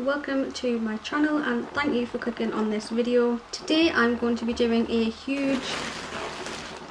welcome to my channel and thank you for clicking on this video. Today I'm going to be doing a huge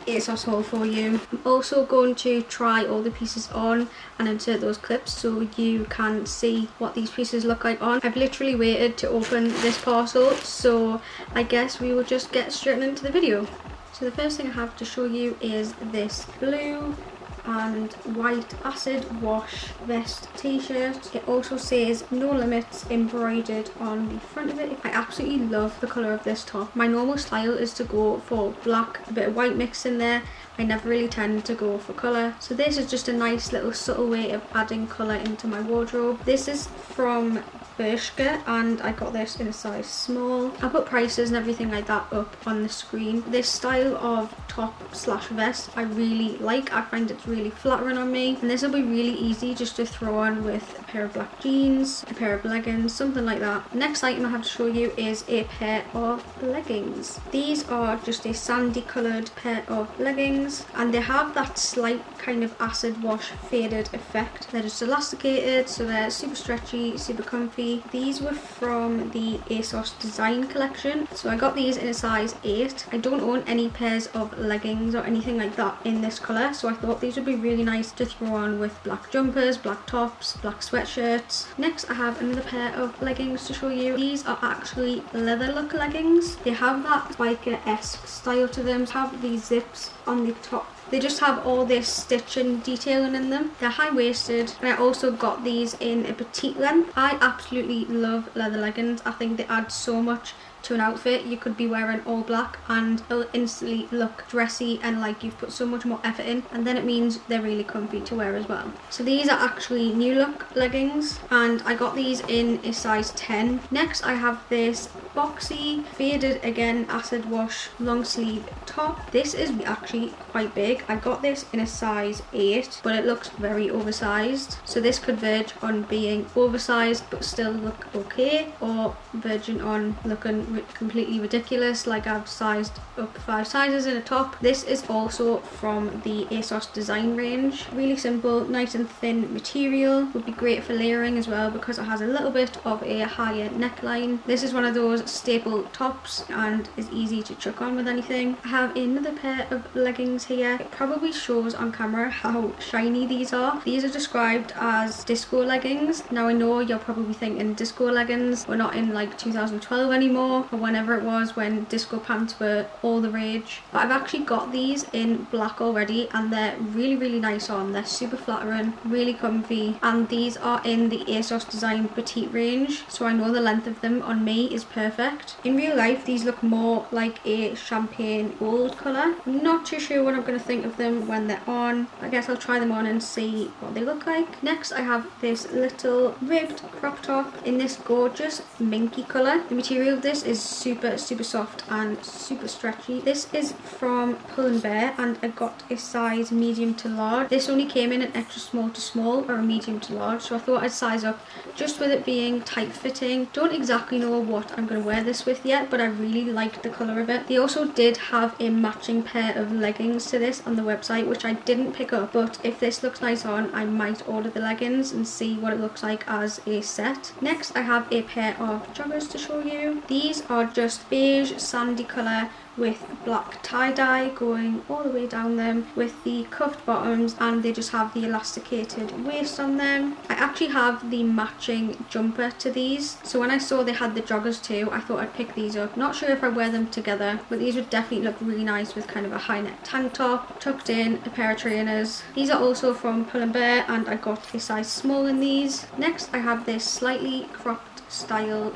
ASOS haul for you. I'm also going to try all the pieces on and insert those clips so you can see what these pieces look like on. I've literally waited to open this parcel, so I guess we will just get straight into the video. So the first thing I have to show you is this blue and white acid wash vest t-shirt. It also says no limits embroidered on the front of it. I absolutely love the colour of this top. My normal style is to go for black, a bit of white mix in there. I never really tend to go for colour, so this is just a nice little subtle way of adding colour into my wardrobe. This is from Bershka and I got this in a size small. I'll put prices and everything like that up on the screen. This style of top slash vest I really like. I find it's really flattering on me, and this will be really easy just to throw on with a pair of black jeans, a pair of leggings, something like that. Next item I have to show you is a pair of leggings. These are just a sandy coloured pair of leggings and they have that slight kind of acid wash faded effect. They're just elasticated, so they're super stretchy, super comfy. These were from the ASOS design collection, so I got these in a size 8. I don't own any pairs of leggings or anything like that in this colour, so I thought these would be really nice to throw on with black jumpers, black tops, black sweatshirts. Next I have another pair of leggings to show you. These are actually leather look leggings. They have that biker-esque style to them. Have these zips on the top. They just have all this stitching detailing in them. They're high-waisted, and I also got these in a petite length. I absolutely love leather leggings. I think they add so much to an outfit. You could be wearing all black and it'll instantly look dressy and like you've put so much more effort in, and then it means they're really comfy to wear as well. So these are actually new look leggings and I got these in a size 10. Next I have this boxy faded again acid wash long sleeve top. This is actually quite big. I got this in a size 8, but it looks very oversized, so this could verge on being oversized but still look okay, or verging on looking completely ridiculous like I've sized up 5 sizes in a top. This is also from the ASOS design range. Really simple, nice and thin material. Would be great for layering as well because it has a little bit of a higher neckline. This is one of those staple tops and is easy to chuck on with anything. I have another pair of leggings here. It probably shows on camera how shiny these are. These are described as disco leggings. Now I know you're probably thinking disco leggings, we're not in like 2012 anymore, or whenever it was when disco pants were all the rage. But I've actually got these in black already and they're really nice on. They're super flattering, really comfy, and these are in the ASOS design petite range, so I know the length of them on me is perfect. In real life these look more like a champagne gold colour. I'm not too sure what I'm going to think of them when they're on. I guess I'll try them on and see what they look like. Next I have this little ribbed crop top in this gorgeous minky colour. The material of this is super soft and super stretchy. This is from Pull & Bear and I got a size medium to large. This only came in an extra small to small or a medium to large, so I thought I'd size up just with it being tight fitting. Don't exactly know what I'm going to wear this with yet, but I really liked the colour of it. They also did have a matching pair of leggings to this on the website, which I didn't pick up, but if this looks nice on I might order the leggings and see what it looks like as a set. Next I have a pair of joggers to show you. These are just beige sandy colour with black tie-dye going all the way down them with the cuffed bottoms, and they just have the elasticated waist on them. I actually have the matching jumper to these, so when I saw they had the joggers too I thought I'd pick these up. Not sure if I wear them together, but these would definitely look really nice with kind of a high neck tank top tucked in, a pair of trainers. These are also from Pull & Bear and I got a size small in these. Next I have this slightly cropped style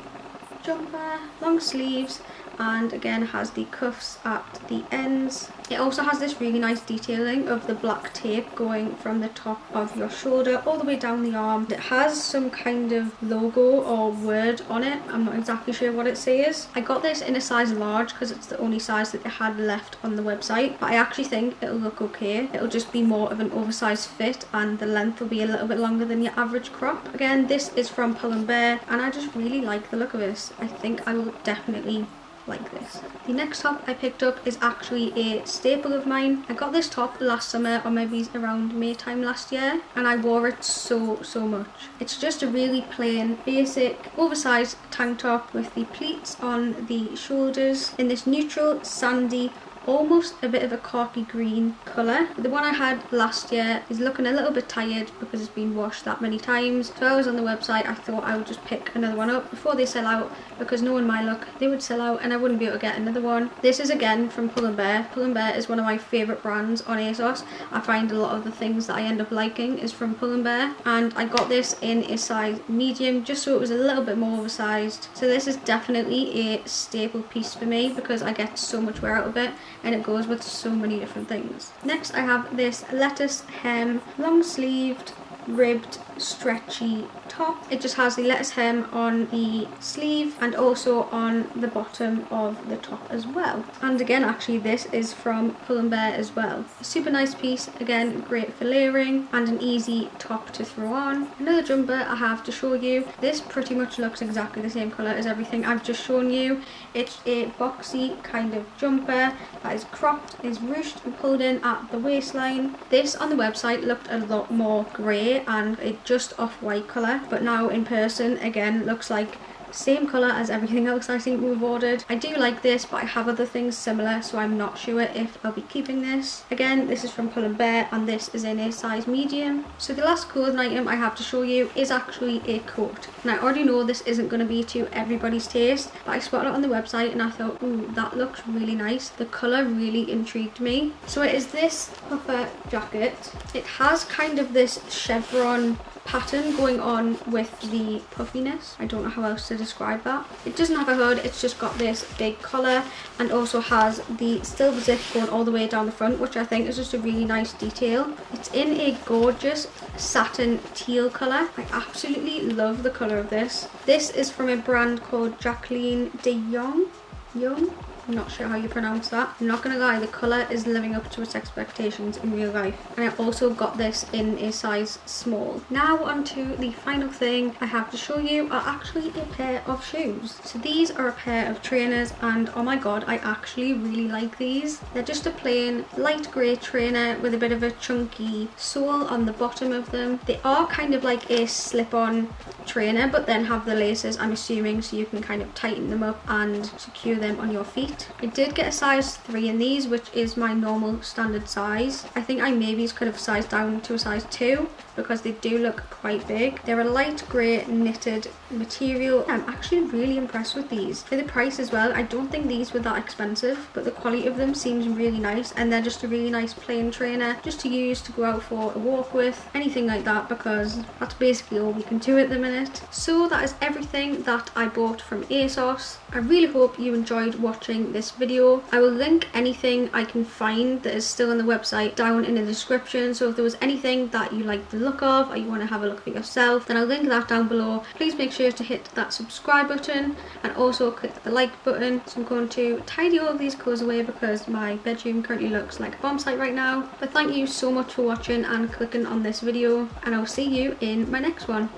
jumper, long sleeves, and again has the cuffs at the ends. It also has this really nice detailing of the black tape going from the top of your shoulder all the way down the arm. It has some kind of logo or word on it. I'm not exactly sure what it says. I got this in a size large because it's the only size that they had left on the website, but I actually think it'll look okay. It'll just be more of an oversized fit and the length will be a little bit longer than your average crop. Again, this is from Pull & Bear and I just really like the look of this. I think I will definitely like this. The next top I picked up is actually a staple of mine. I got this top last summer, or maybe around May time last year, and I wore it so much. It's just a really plain, basic, oversized tank top with the pleats on the shoulders in this neutral, sandy, almost a bit of a khaki green colour. The one I had last year is looking a little bit tired because it's been washed that many times. So I was on the website, I thought I would just pick another one up before they sell out, because knowing my luck, they would sell out and I wouldn't be able to get another one. This is again from Pull & Bear. Pull & Bear is one of my favourite brands on ASOS. I find a lot of the things that I end up liking is from Pull & Bear, and I got this in a size medium just so it was a little bit more oversized. So this is definitely a staple piece for me because I get so much wear out of it, and it goes with so many different things. Next I have this lettuce hem, long sleeved, ribbed, stretchy top. It just has the lettuce hem on the sleeve and also on the bottom of the top as well. And again, actually this is from Pull & Bear as well. A super nice piece, again great for layering and an easy top to throw on. Another jumper I have to show you. This pretty much looks exactly the same colour as everything I've just shown you. It's a boxy kind of jumper that is cropped, is ruched and pulled in at the waistline. This on the website looked a lot more grey and it just off-white colour, but now in person again looks like same colour as everything else I think we've ordered. I do like this, but I have other things similar, so I'm not sure if I'll be keeping this. Again, this is from Pull & Bear and this is in a size medium. So the last clothing item I have to show you is actually a coat. And I already know this isn't going to be to everybody's taste, but I spotted it on the website and I thought, ooh, that looks really nice. The colour really intrigued me. So it is this puffer jacket. It has kind of this chevron pattern going on with the puffiness. I don't know how else to describe that. It doesn't have a hood, it's just got this big collar and also has the silver zip going all the way down the front, which I think is just a really nice detail. It's in a gorgeous satin teal colour. I absolutely love the colour of this. This is from a brand called Jacqueline de Jong. I'm not sure how you pronounce that. I'm not gonna lie, the colour is living up to its expectations in real life. And I also got this in a size small. Now on to the final thing I have to show you are actually a pair of shoes. So these are a pair of trainers and oh my god, I actually really like these. They're just a plain light grey trainer with a bit of a chunky sole on the bottom of them. They are kind of like a slip-on trainer, but then have the laces, I'm assuming, so you can kind of tighten them up and secure them on your feet. I did get a size 3 in these, which is my normal standard size. I think I maybe could have sized down to a size 2 because they do look quite big. They're a light grey knitted material. I'm actually really impressed with these. For the price as well, I don't think these were that expensive, but the quality of them seems really nice, and they're just a really nice plain trainer just to use to go out for a walk with, anything like that, because that's basically all we can do at the minute. So that is everything that I bought from ASOS. I really hope you enjoyed watching this video. I will link anything I can find that is still on the website down in the description, so if there was anything that you like the look of or you want to have a look for yourself, then I'll link that down below. Please make sure to hit that subscribe button and also click the like button. So I'm going to tidy all of these clothes away because my bedroom currently looks like a bomb site right now. But thank you so much for watching and clicking on this video, and I'll see you in my next one.